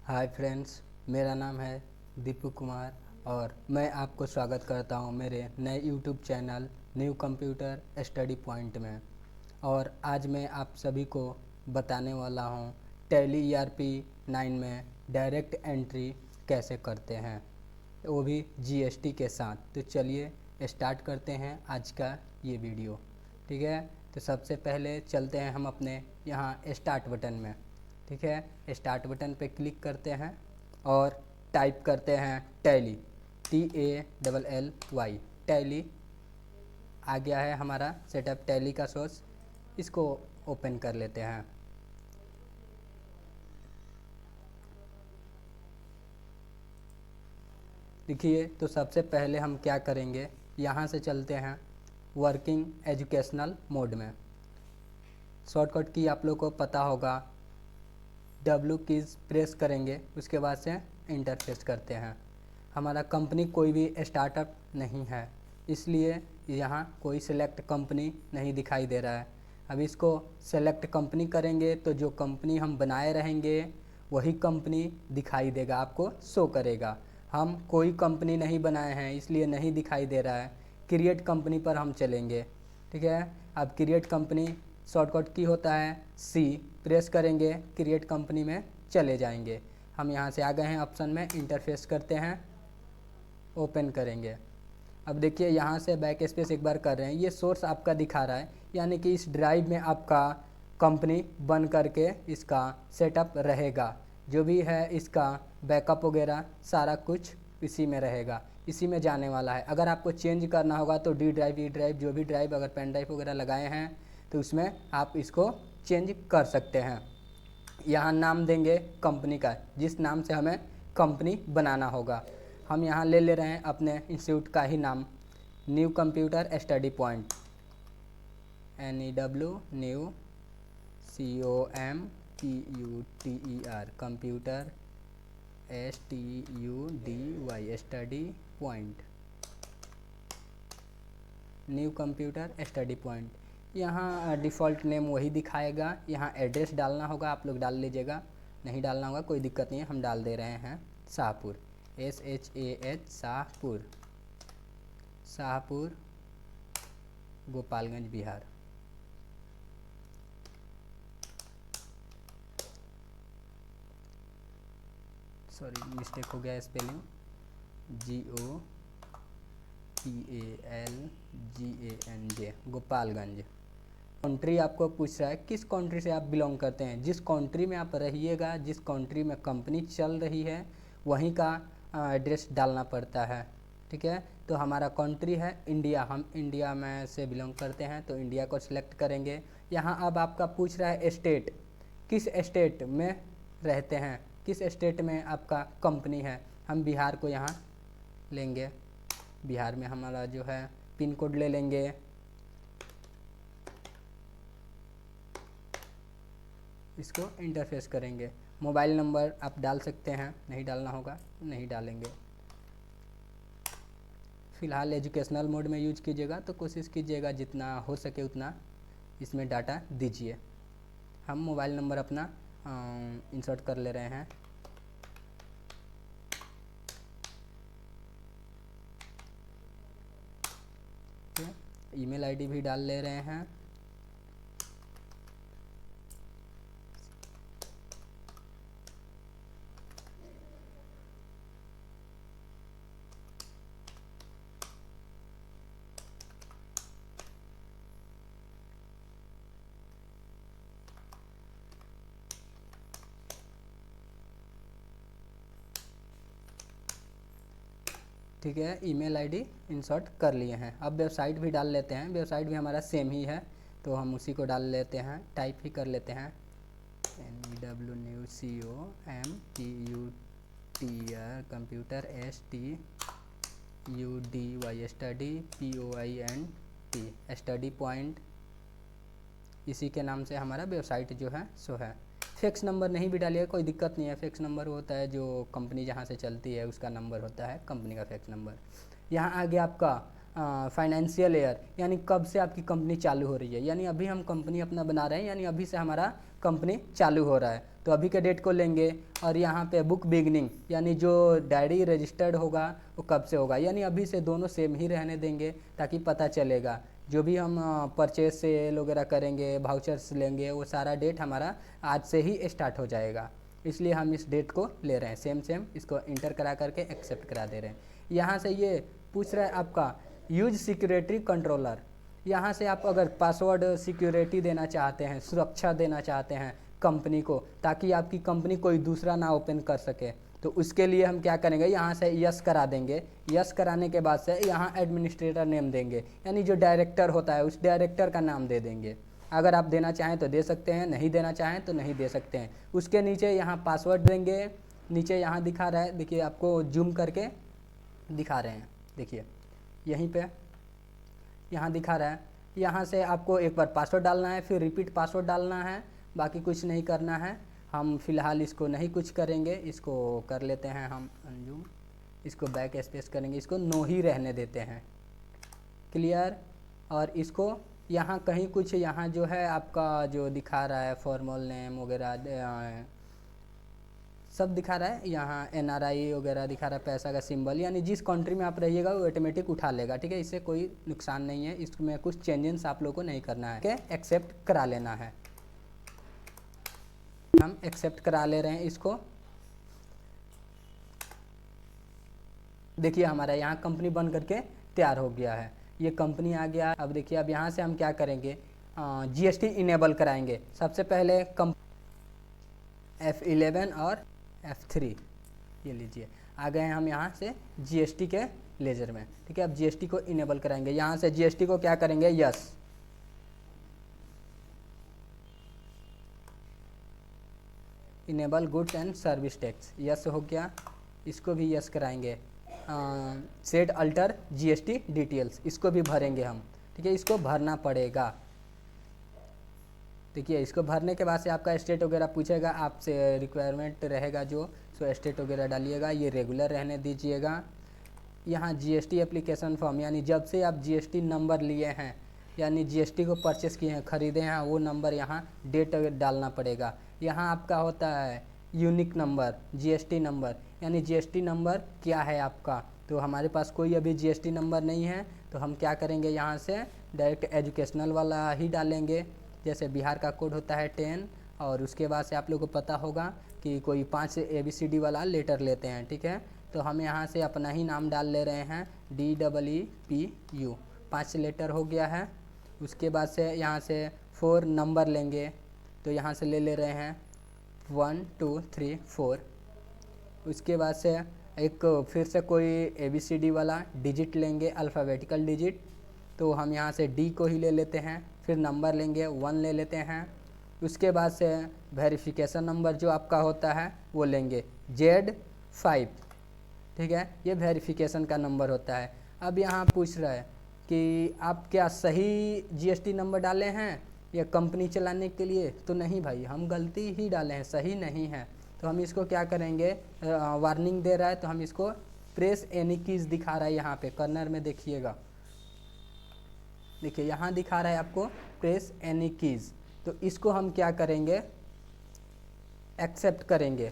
Hi friends, मेरा नाम है दीपू कुमार और मैं आपको स्वागत करता हूं मेरे नए YouTube channel new computer study point में। और आज मैं आप सभी को बताने वाला हूं टैली ईआरपी 9 में डायरेक्ट एंट्री कैसे करते हैं, वो भी जीएसटी के साथ। तो चलिए स्टार्ट करते हैं आज का ये वीडियो। ठीक है, तो सबसे पहले चलते हैं हम अपने यहाँ स्टार्ट बटन में। ठीक है, स्टार्ट बटन पे क्लिक करते हैं और टाइप करते हैं टैली, TALLY टैली। आ गया है हमारा सेटअप टैली का सोर्स, इसको ओपन कर लेते हैं। देखिए, तो सबसे पहले हम क्या करेंगे, यहाँ से चलते हैं वर्किंग एजुकेशनल मोड में। शॉर्टकट की आप लोग को पता होगा, W कीज़ प्रेस करेंगे, उसके बाद से इंटर प्रेस करते हैं। हमारा कंपनी कोई भी स्टार्टअप नहीं है, इसलिए यहाँ कोई सेलेक्ट कंपनी नहीं दिखाई दे रहा है। अब इसको सेलेक्ट कंपनी करेंगे तो जो कंपनी हम बनाए रहेंगे वही कंपनी दिखाई देगा, आपको शो करेगा। हम कोई कंपनी नहीं बनाए हैं इसलिए नहीं दिखाई दे रहा है। क्रिएट कंपनी पर हम चलेंगे। ठीक है, अब क्रिएट कंपनी शॉर्टकट की होता है C, प्रेस करेंगे, क्रिएट कंपनी में चले जाएंगे। हम यहाँ से आ गए हैं ऑप्शन में, इंटरफेस करते हैं, ओपन करेंगे। अब देखिए यहाँ से बैक स्पेस एक बार कर रहे हैं, ये सोर्स आपका दिखा रहा है, यानी कि इस ड्राइव में आपका कंपनी बन करके इसका सेटअप रहेगा। जो भी है इसका बैकअप वगैरह सारा कुछ इसी में रहेगा, इसी में जाने वाला है। अगर आपको चेंज करना होगा तो D ड्राइव, E ड्राइव, जो भी ड्राइव अगर पेन ड्राइव वगैरह लगाए हैं तो उसमें आप इसको चेंज कर सकते हैं। यहाँ नाम देंगे कंपनी का, जिस नाम से हमें कंपनी बनाना होगा। हम यहाँ ले रहे हैं अपने इंस्टीट्यूट का ही नाम, new computer study point, NEW new COMPUTER computer STUDY study point, new computer study point. यहाँ डिफ़ॉल्ट नेम वही दिखाएगा, यहाँ एड्रेस डालना होगा, आप लोग डाल लीजिएगा, नहीं डालना होगा कोई दिक्कत नहीं है। हम डाल दे रहे हैं Shahpur, SHAH Shahpur, Shahpur Gopalganj Bihar. Sorry mistake हो गया स्पेलिंग, GOPALGANJ गोपालगंज। कंट्री आपको पूछ रहा है किस कंट्री से आप बिलोंग करते हैं। जिस कंट्री में आप रहिएगा, जिस कंट्री में कंपनी चल रही है वहीं का एड्रेस डालना पड़ता है। ठीक है, तो हमारा कंट्री है इंडिया, हम इंडिया में से बिलोंग करते हैं तो इंडिया को सिलेक्ट करेंगे। यहाँ अब आपका पूछ रहा है स्टेट, किस स्टेट में रहते हैं, किस स्टेट में आपका कंपनी है। हम बिहार को यहाँ लेंगे, बिहार में हमारा जो है पिन कोड ले लेंगे। इसको इंटरफेस करेंगे। मोबाइल नंबर आप डाल सकते हैं, नहीं डालना होगा नहीं डालेंगे। फ़िलहाल एजुकेशनल मोड में यूज कीजिएगा तो कोशिश कीजिएगा जितना हो सके उतना इसमें डाटा दीजिए। हम मोबाइल नंबर अपना इंसर्ट कर ले रहे हैं। ईमेल आईडी भी डाल ले रहे हैं। ठीक है, ईमेल आईडी इंसर्ट कर लिए हैं। अब वेबसाइट भी डाल लेते हैं, वेबसाइट भी हमारा सेम ही है तो हम उसी को डाल लेते हैं, टाइप ही कर लेते हैं NEW new COMPUTER computer STUDY study POINT study point. इसी के नाम से हमारा वेबसाइट जो है सो है। फैक्स नंबर नहीं भी डालिएगा, कोई दिक्कत नहीं है। फैक्स नंबर होता है जो कंपनी जहाँ से चलती है उसका नंबर होता है, कंपनी का फैक्स नंबर। यहाँ आ गया आपका फाइनेंशियल ईयर, यानी कब से आपकी कंपनी चालू हो रही है, यानी अभी हम कंपनी अपना बना रहे हैं, यानी अभी से हमारा कंपनी चालू हो रहा है। तो अभी के डेट को लेंगे। और यहाँ पे बुक बिगनिंग यानी जो डायरी रजिस्टर्ड होगा वो कब से होगा, यानी अभी से दोनों सेम ही रहने देंगे ताकि पता चलेगा जो भी हम परचेज सेल वगैरह करेंगे, वाउचर्स लेंगे, वो सारा डेट हमारा आज से ही स्टार्ट हो जाएगा। इसलिए हम इस डेट को ले रहे हैं, सेम सेम इसको इंटर करा करके एक्सेप्ट करा दे रहे हैं। यहाँ से ये पूछ रहा है आपका यूज सिक्योरिटी कंट्रोलर। यहाँ से आप अगर पासवर्ड सिक्योरिटी देना चाहते हैं, सुरक्षा देना चाहते हैं कंपनी को, ताकि आपकी कंपनी कोई दूसरा ना ओपन कर सके, तो उसके लिए हम क्या करेंगे, यहाँ से यस करा देंगे। यस कराने के बाद से यहाँ एडमिनिस्ट्रेटर नेम देंगे, यानी जो डायरेक्टर होता है उस डायरेक्टर का नाम दे देंगे। अगर आप देना चाहें तो दे सकते हैं, नहीं देना चाहें तो नहीं दे सकते हैं। उसके नीचे यहाँ पासवर्ड देंगे। नीचे यहाँ दिखा रहा है, देखिए आपको जूम करके दिखा रहे हैं, देखिए यहीं पे यहाँ दिखा रहा है। यहाँ से आपको एक बार पासवर्ड डालना है, फिर रिपीट पासवर्ड डालना है, बाकी कुछ नहीं करना है। हम फिलहाल इसको नहीं कुछ करेंगे, इसको कर लेते हैं हम अनजूम, इसको बैक स्पेस करेंगे, इसको नो ही रहने देते हैं, क्लियर। और इसको यहाँ कहीं कुछ यहाँ जो है आपका जो दिखा रहा है फॉर्मल नेम वगैरह सब दिखा रहा है, यहाँ NRI वगैरह दिखा रहा है, पैसा का सिंबल, यानी जिस कंट्री में आप रहिएगा वो ऑटोमेटिक उठा लेगा, ठीक है। इससे कोई नुकसान नहीं है, इसमें कुछ चेंजेस आप लोगों को नहीं करना है, ठीक है, एक्सेप्ट करा लेना है। हम एक्सेप्ट करा ले रहे हैं इसको। देखिए हमारा यहाँ कंपनी बन करके तैयार हो गया है, ये कंपनी आ गया। अब देखिए अब यहाँ से हम क्या करेंगे, GST इनेबल कराएंगे। सबसे पहले F11 और F3 ये लीजिए, आ गए हैं हम यहाँ से GST के लेजर में, ठीक है। अब GST को इनेबल कराएंगे, यहाँ से GST को क्या करेंगे, yes. Enable goods and service tax, yes हो गया। इसको भी यस कराएंगे। सेट अल्टर GST डिटेल्स, इसको भी भरेंगे हम, ठीक है, इसको भरना पड़ेगा। देखिए इसको भरने के बाद से आपका स्टेट वगैरह पूछेगा, आपसे रिक्वायरमेंट रहेगा जो, सो स्टेट वगैरह डालिएगा, ये रेगुलर रहने दीजिएगा। यहाँ GST एप्लीकेशन फॉर्म, यानी जब से आप GST नंबर लिए हैं, यानी GST को परचेस किए हैं, ख़रीदे हैं, वो नंबर यहाँ डेट डालना पड़ेगा। यहाँ आपका होता है यूनिक नंबर, GST नंबर, यानी GST नंबर क्या है आपका। तो हमारे पास कोई अभी GST नंबर नहीं है, तो हम क्या करेंगे, यहाँ से डायरेक्ट एजुकेशनल वाला ही डालेंगे। जैसे बिहार का कोड होता है 10, और उसके बाद से आप लोगों को पता होगा कि कोई 5 ABCD वाला लेटर लेते हैं, ठीक है। तो हम यहाँ से अपना ही नाम डाल ले रहे हैं, DEEPU, 5 लेटर हो गया है। उसके बाद से यहाँ से 4 नंबर लेंगे, तो यहाँ से ले रहे हैं 1 2 3 4। उसके बाद से एक फिर से कोई ABCD वाला डिजिट लेंगे, अल्फ़ाबेटिकल डिजिट, तो हम यहाँ से D को ही ले लेते हैं। फिर नंबर लेंगे 1 ले लेते हैं। उसके बाद से वेरिफिकेशन नंबर जो आपका होता है वो लेंगे Z5, ठीक है, ये वेरिफिकेशन का नंबर होता है। अब यहाँ पूछ रहा है कि आप क्या सही GST नंबर डाले हैं या कंपनी चलाने के लिए, तो नहीं भाई, हम गलती ही डाले हैं, सही नहीं है। तो हम इसको क्या करेंगे, वार्निंग दे रहा है, तो हम इसको प्रेस एनी कीज दिखा रहा है, यहाँ पे कर्नर में देखिएगा, देखिए यहाँ दिखा रहा है आपको प्रेस एनी कीज, तो इसको हम क्या करेंगे, एक्सेप्ट करेंगे।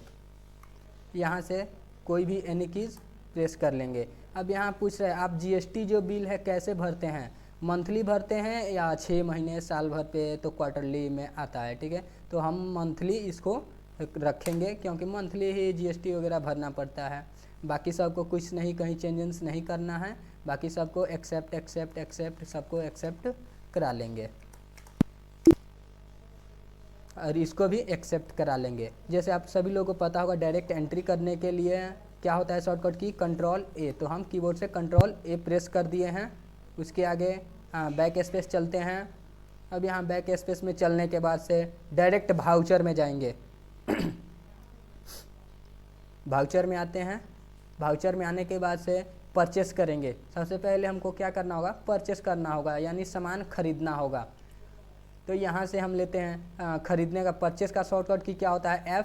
यहाँ से कोई भी एनी कीज प्रेस कर लेंगे। अब यहाँ पूछ रहा है आप GST जो बिल है कैसे भरते हैं, मंथली भरते हैं या 6 महीने साल भर पे, तो क्वार्टरली में आता है, ठीक है। तो हम मंथली इसको रखेंगे, क्योंकि मंथली ही GST वगैरह भरना पड़ता है। बाकी सबको कुछ नहीं, कहीं चेंजेस नहीं करना है, बाकी सबको एक्सेप्ट एक्सेप्ट एक्सेप्ट सबको एक्सेप्ट करा लेंगे, और इसको भी एक्सेप्ट करा लेंगे। जैसे आप सभी लोगों को पता होगा, डायरेक्ट एंट्री करने के लिए क्या होता है शॉर्टकट की, Ctrl+A, तो हम कीबोर्ड से Ctrl+A प्रेस कर दिए हैं। उसके आगे बैक स्पेस चलते हैं। अब यहाँ बैक स्पेस में चलने के बाद से डायरेक्ट वाउचर में जाएंगे। वाउचर में आते हैं, वाउचर में आने के बाद से परचेस करेंगे। सबसे पहले हमको क्या करना होगा, परचेस करना होगा, यानी सामान खरीदना होगा। तो यहाँ से हम लेते हैं खरीदने का, परचेस का शॉर्टकट की क्या होता है,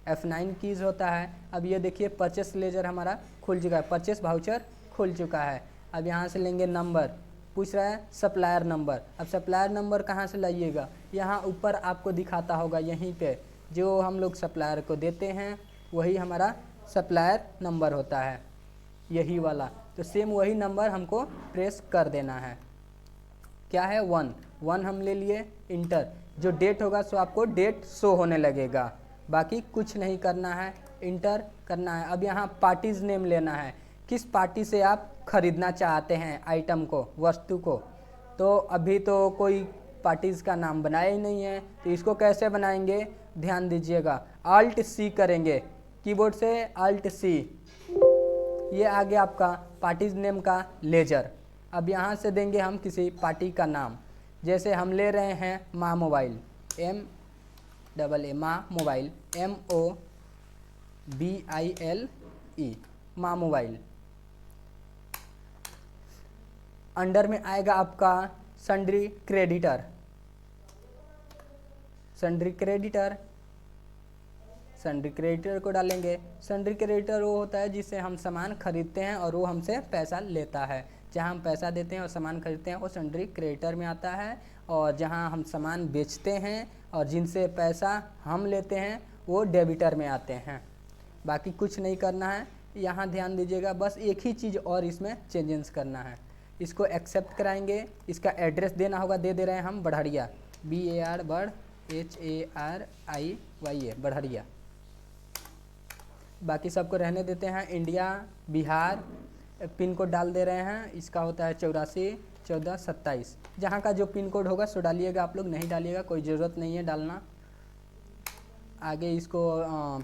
F9 कीज़ होता है। अब ये देखिए परचेस लेजर हमारा खुल चुका है, परचेस वाउचर खुल चुका है। अब यहाँ से लेंगे नंबर, पूछ रहा है सप्लायर नंबर। अब सप्लायर नंबर कहाँ से लाइएगा, यहाँ ऊपर आपको दिखाता होगा, यहीं पे जो हम लोग सप्लायर को देते हैं वही हमारा सप्लायर नंबर होता है, यही वाला। तो सेम वही नंबर हमको प्रेस कर देना है। क्या है 1 हम ले लिए, इंटर। जो डेट होगा सो आपको डेट शो होने लगेगा, बाकी कुछ नहीं करना है, इंटर करना है। अब यहाँ पार्टीज नेम लेना है, किस पार्टी से आप खरीदना चाहते हैं आइटम को, वस्तु को। तो अभी तो कोई पार्टीज़ का नाम बनाया ही नहीं है, तो इसको कैसे बनाएंगे ध्यान दीजिएगा। Alt C करेंगे कीबोर्ड से, Alt C, ये आ गया आपका पार्टीज नेम का लेजर। अब यहाँ से देंगे हम किसी पार्टी का नाम, जैसे हम ले रहे हैं माँ मोबाइल, MAA माँ मोबाइल, MOBILE माँ मोबाइल। अंडर में आएगा आपका सन्ड्री क्रेडिटर, सन्ड्री क्रेडिटर को डालेंगे। सन्ड्री क्रेडिटर वो होता है जिससे हम सामान खरीदते हैं और वो हमसे पैसा लेता है। जहाँ हम पैसा देते हैं और सामान खरीदते हैं वो सन्ड्री क्रेडिटर में आता है, और जहाँ हम सामान बेचते हैं और जिनसे पैसा हम लेते हैं वो डेबिटर में आते हैं। बाकी कुछ नहीं करना है, यहाँ ध्यान दीजिएगा। बस एक ही चीज़ और इसमें चेंजेस करना है, इसको एक्सेप्ट कराएंगे। इसका एड्रेस देना होगा, दे रहे हैं हम बढ़िया, BAR बढ़ HARIYA बढ़िया। बाकी सबको रहने देते हैं, इंडिया बिहार। पिन कोड डाल दे रहे हैं, इसका होता है 841427। जहाँ का जो पिन कोड होगा सो डालिएगा, आप लोग नहीं डालिएगा, कोई ज़रूरत नहीं है डालना। आगे इसको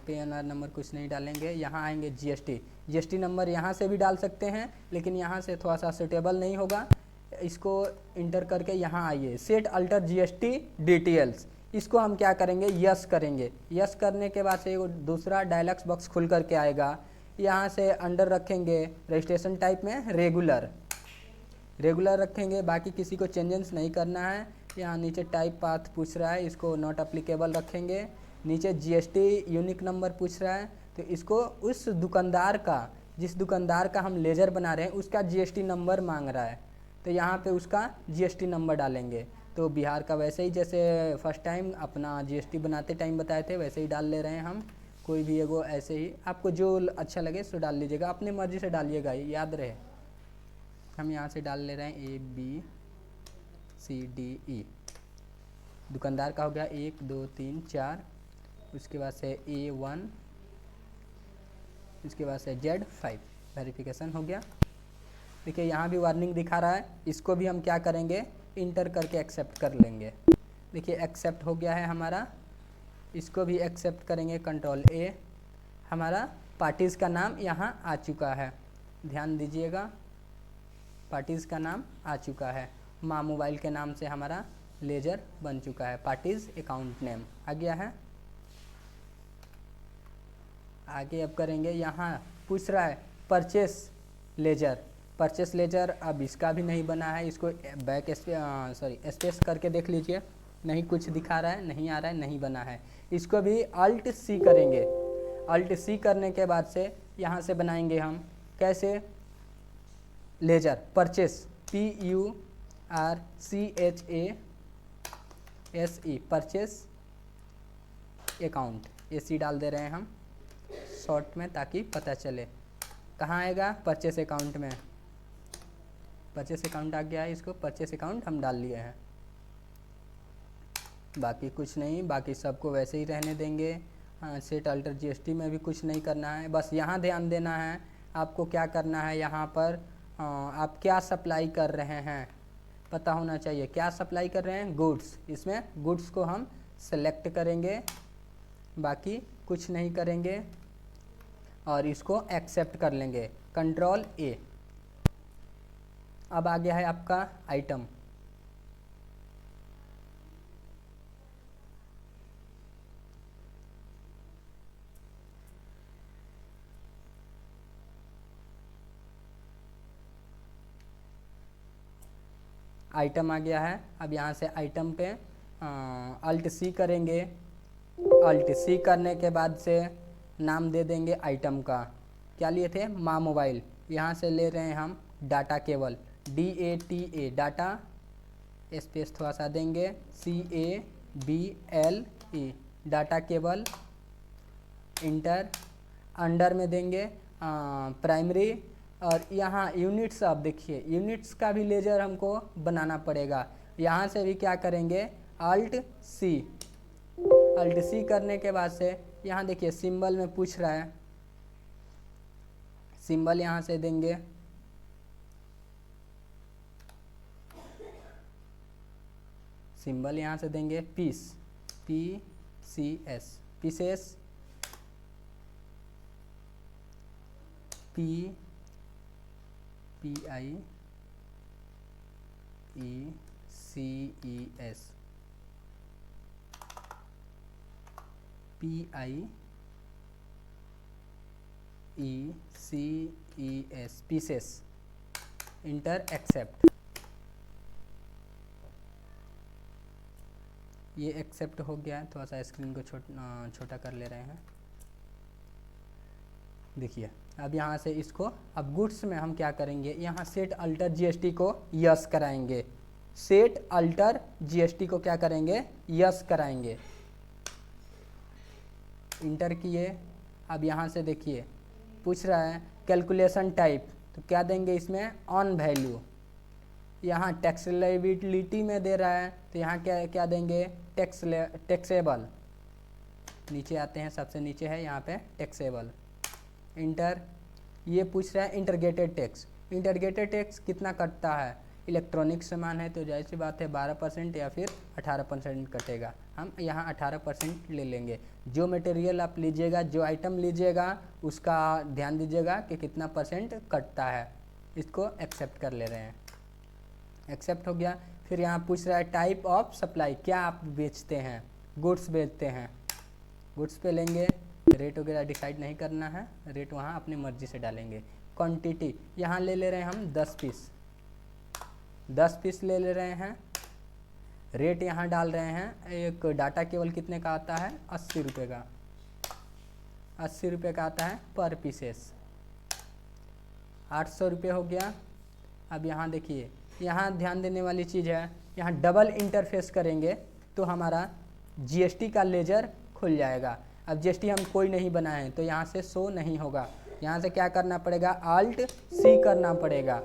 PNR नंबर कुछ नहीं डालेंगे। यहाँ आएंगे GST नंबर यहाँ से भी डाल सकते हैं, लेकिन यहाँ से थोड़ा सा सुटेबल नहीं होगा। इसको इंटर करके यहाँ आइए, सेट अल्टर GST डिटेल्स, इसको हम क्या करेंगे, यस करेंगे। यस करने के बाद से वो दूसरा डायलॉग बॉक्स खुल करके आएगा। यहाँ से अंडर रखेंगे रजिस्ट्रेशन टाइप में रेगुलर रखेंगे, बाकी किसी को चेंजेस नहीं करना है। यहाँ नीचे टाइप पाथ पूछ रहा है, इसको नॉट अप्लीकेबल रखेंगे। नीचे GST यूनिक नंबर पूछ रहा है, तो इसको उस दुकानदार का, जिस दुकानदार का हम लेजर बना रहे हैं उसका GST नंबर मांग रहा है, तो यहाँ पे उसका GST नंबर डालेंगे। तो बिहार का वैसे ही जैसे फर्स्ट टाइम अपना GST बनाते टाइम बताए थे वैसे ही डाल ले रहे हैं हम। कोई भी एगो ऐसे ही आपको जो अच्छा लगे सो डाल लीजिएगा, अपने मर्जी से डालिएगा, याद रहे। हम यहाँ से डाल ले रहे हैं ABCDE। दुकानदार का हो गया 1 2 3 4, उसके बाद से A1, उसके बाद से Z5। वेरिफिकेशन हो गया। देखिए यहाँ भी वार्निंग दिखा रहा है, इसको भी हम क्या करेंगे, इंटर करके एक्सेप्ट कर लेंगे। देखिए एक्सेप्ट हो गया है हमारा, इसको भी एक्सेप्ट करेंगे, कंट्रोल A। हमारा पार्टीज़ का नाम यहाँ आ चुका है, ध्यान दीजिएगा, पार्टीज़ का नाम आ चुका है। माँ मोबाइल के नाम से हमारा लेजर बन चुका है, पार्टीज़ अकाउंट नेम आ गया है। आगे अब करेंगे, यहाँ पूछ रहा है परचेस लेजर। अब इसका भी नहीं बना है, इसको स्पेस करके देख लीजिए, नहीं कुछ दिखा रहा है, नहीं आ रहा है, नहीं बना है। इसको भी Alt C करेंगे। Alt C करने के बाद से यहाँ से बनाएंगे हम कैसे, ledger purchase, PURCHASE, purchase account, AC डाल दे रहे हैं हम शॉर्ट में ताकि पता चले। कहाँ आएगा, परचेस अकाउंट में, परचेस अकाउंट आ गया है, इसको परचेस अकाउंट हम डाल लिए हैं। बाकी कुछ नहीं, बाकी सबको वैसे ही रहने देंगे। सेट अल्टर GST में भी कुछ नहीं करना है, बस यहाँ ध्यान देना है आपको क्या करना है। यहाँ पर आप क्या सप्लाई कर रहे हैं पता होना चाहिए, क्या सप्लाई कर रहे हैं, गुड्स। इसमें गुड्स को हम सेलेक्ट करेंगे, बाकी कुछ नहीं करेंगे और इसको एक्सेप्ट कर लेंगे, कंट्रोल A। अब आ गया है आपका आइटम। आइटम आ गया है। अब यहाँ से आइटम पे Alt C करेंगे। Alt C करने के बाद से नाम दे देंगे आइटम का, क्या लिए थे, माँ मोबाइल। यहाँ से ले रहे हैं हम data cable, DATA, data space थोड़ा सा देंगे, CABLE, data cable, inter, under में देंगे प्राइमरी, और यहाँ यूनिट्स, आप देखिए यूनिट्स का भी लेजर हमको बनाना पड़ेगा। यहाँ से भी क्या करेंगे, अल्ट सी, अल्ट सी करने के बाद से यहाँ देखिए सिंबल में पूछ रहा है, सिंबल यहाँ से देंगे, सिंबल यहाँ से देंगे piece, P C S, pieces, P P I E C E S, P I E C E S, pieces, enter, accept. ये एक्सेप्ट हो गया है। थोड़ा सा स्क्रीन को छोटा कर ले रहे हैं। देखिए अब यहाँ से इसको, अब गुड्स में हम क्या करेंगे, यहाँ सेट अल्टर जीएसटी को यस कराएंगे, सेट अल्टर जीएसटी को क्या करेंगे, यस कराएंगे, इंटर किए। अब यहाँ से देखिए पूछ रहा है कैलकुलेशन टाइप, तो क्या देंगे इसमें, ऑन वैल्यू। यहाँ टैक्सेबिलिटी में दे रहा है, तो यहाँ क्या क्या देंगे, टैक्सेबल। नीचे आते हैं, सबसे नीचे है यहाँ पे टैक्सेबल, इंटर। ये पूछ रहा है इंटरगेटेड टैक्स, इंटरगेटेड टैक्स कितना कटता है, इलेक्ट्रॉनिक सामान है तो जाहिर सी बात है 12% या फिर 18% कटेगा। हम यहाँ 18% ले लेंगे। जो मटेरियल आप लीजिएगा, जो आइटम लीजिएगा, उसका ध्यान दीजिएगा कि कितना % कटता है। इसको एक्सेप्ट कर ले रहे हैं, एक्सेप्ट हो गया। फिर यहाँ पूछ रहा है टाइप ऑफ सप्लाई, क्या आप बेचते हैं, गुड्स बेचते हैं, गुड्स पे लेंगे। रेट वगैरह डिसाइड नहीं करना है, रेट वहाँ अपनी मर्जी से डालेंगे। क्वांटिटी यहाँ ले रहे हैं हम 10 पीस, 10 पीस ले रहे हैं। रेट यहाँ डाल रहे हैं, एक डाटा केवल कितने का आता है, 80 रुपये का, 80 रुपये का आता है पर पीसेस, 800 रुपये हो गया। अब यहाँ देखिए, यहाँ ध्यान देने वाली चीज़ है, यहाँ डबल इंटरफेस करेंगे तो हमारा जीएसटी का लेजर खुल जाएगा। अब जीएसटी हम कोई नहीं बनाए हैं तो यहाँ से शो नहीं होगा। यहाँ से क्या करना पड़ेगा, अल्ट सी करना पड़ेगा,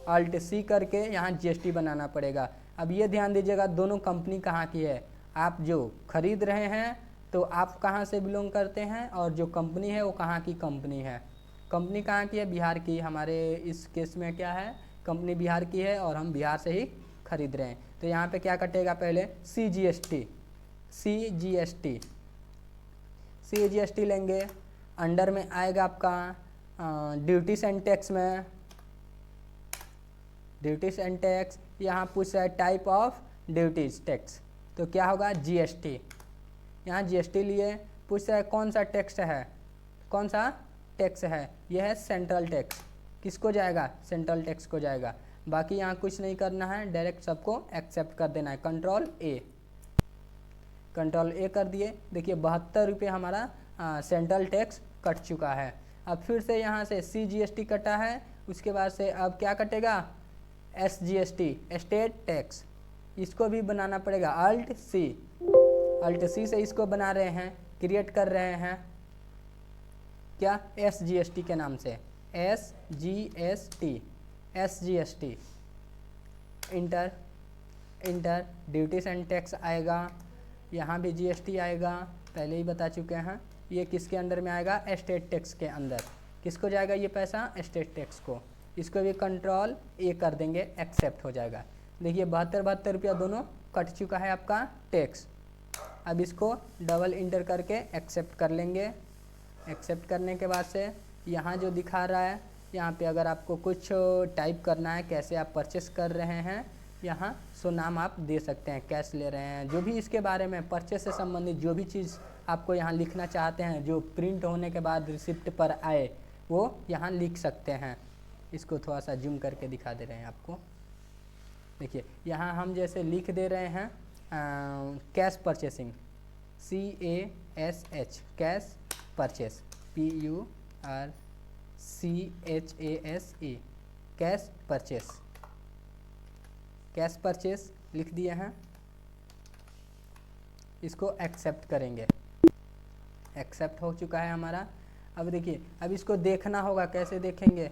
अल्ट सी करके यहाँ जीएसटी बनाना पड़ेगा। अब ये ध्यान दीजिएगा दोनों कंपनी कहाँ की है, आप जो खरीद रहे हैं तो आप कहाँ से बिलोंग करते हैं, और जो कंपनी है वो कहाँ की कंपनी है। कंपनी कहाँ की है, बिहार की। हमारे इस केस में क्या है, कंपनी बिहार की है और हम बिहार से ही खरीद रहे हैं। तो यहाँ पे क्या कटेगा, पहले CGST, CGST, CGST लेंगे। अंडर में आएगा आपका ड्यूटीज एंड टैक्स में, ड्यूटीज एंड टैक्स। यहाँ पूछ रहा है टाइप ऑफ ड्यूटीज टैक्स, तो क्या होगा, GST। यहाँ GST लिए, पूछ रहा है कौन सा टैक्स है, कौन सा टैक्स है, यह है सेंट्रल टैक्स। किसको जाएगा, सेंट्रल टैक्स को जाएगा। बाकी यहाँ कुछ नहीं करना है, डायरेक्ट सबको एक्सेप्ट कर देना है। कंट्रोल ए कर दिए। देखिए 72 रुपये हमारा सेंट्रल टैक्स कट चुका है। अब फिर से यहाँ से CGST कटा है, उसके बाद से अब क्या कटेगा, SGST, स्टेट टैक्स। इसको भी बनाना पड़ेगा, अल्ट सी से इसको बना रहे हैं, क्रिएट कर रहे हैं क्या, SGST के नाम से, SGST, inter, duties and tax आएगा। यहाँ भी GST आएगा, पहले ही बता चुके हैं। ये किसके अंदर में आएगा, स्टेट टैक्स के अंदर। किसको जाएगा ये पैसा, स्टेट टैक्स को। इसको भी कंट्रोल ए कर देंगे, एक्सेप्ट हो जाएगा। देखिए 72 रुपया दोनों कट चुका है आपका टैक्स। अब इसको डबल इंटर करके एक्सेप्ट कर लेंगे। एक्सेप्ट करने के बाद से यहाँ जो दिखा रहा है, यहाँ पे अगर आपको कुछ टाइप करना है, कैसे आप परचेस कर रहे हैं, यहाँ सो नाम आप दे सकते हैं, कैश ले रहे हैं, जो भी इसके बारे में परचेस से संबंधित जो भी चीज़ आपको यहाँ लिखना चाहते हैं, जो प्रिंट होने के बाद रिसिप्ट पर आए, वो यहाँ लिख सकते हैं। इसको थोड़ा सा जूम करके दिखा दे रहे हैं आपको। देखिए यहाँ हम जैसे लिख दे रहे हैं cash purchasing, CASH, cash purchase, PURCHASE, cash purchase, लिख दिए हैं। इसको एक्सेप्ट करेंगे। एक्सेप्ट हो चुका है हमारा। अब देखिए, अब इसको देखना होगा, कैसे देखेंगे,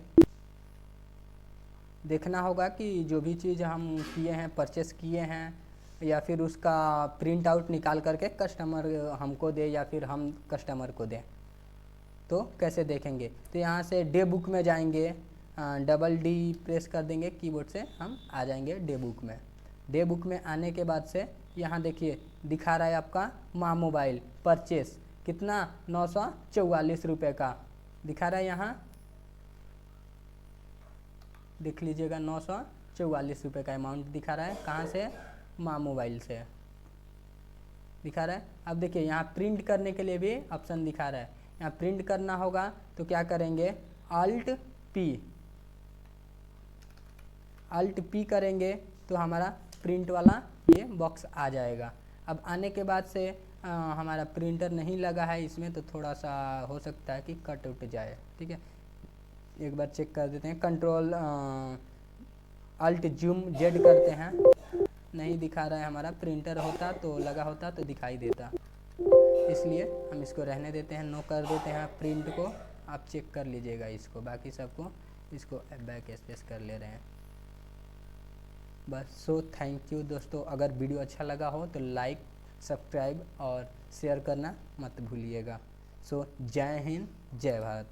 देखना होगा कि जो भी चीज़ हम किए हैं, परचेस किए हैं, या फिर उसका प्रिंट आउट निकाल करके कस्टमर हमको दे या फिर हम कस्टमर को दें। तो कैसे देखेंगे, तो यहाँ से डे बुक में जाएंगे, डबल डी प्रेस कर देंगे कीबोर्ड से, हम आ जाएंगे डे बुक में। डे बुक में आने के बाद से यहाँ देखिए दिखा रहा है आपका माँ मोबाइल परचेस कितना 944 रुपये का दिखा रहा है, यहाँ देख लीजिएगा 944 रुपये का अमाउंट दिखा रहा है। कहाँ से, माँ मोबाइल से दिखा रहा है। अब देखिए यहाँ प्रिंट करने के लिए भी ऑप्शन दिखा रहा है, यहाँ प्रिंट करना होगा तो क्या करेंगे, अल्ट पी करेंगे तो हमारा प्रिंट वाला ये बॉक्स आ जाएगा। अब आने के बाद से हमारा प्रिंटर नहीं लगा है इसमें, तो थोड़ा सा हो सकता है कि कट उठ जाए, ठीक है। एक बार चेक कर देते हैं, कंट्रोल अल्ट जूम जेड करते हैं, नहीं दिखा रहा है हमारा। प्रिंटर होता तो लगा होता तो दिखाई देता, इसलिए हम इसको रहने देते हैं, नो कर देते हैं प्रिंट को। आप चेक कर लीजिएगा इसको, बाकी सबको इसको बैक स्पेस कर ले रहे हैं बस। सो थैंक यू दोस्तों, अगर वीडियो अच्छा लगा हो तो लाइक, सब्सक्राइब और शेयर करना मत भूलिएगा। सो जय हिंद, जय भारत।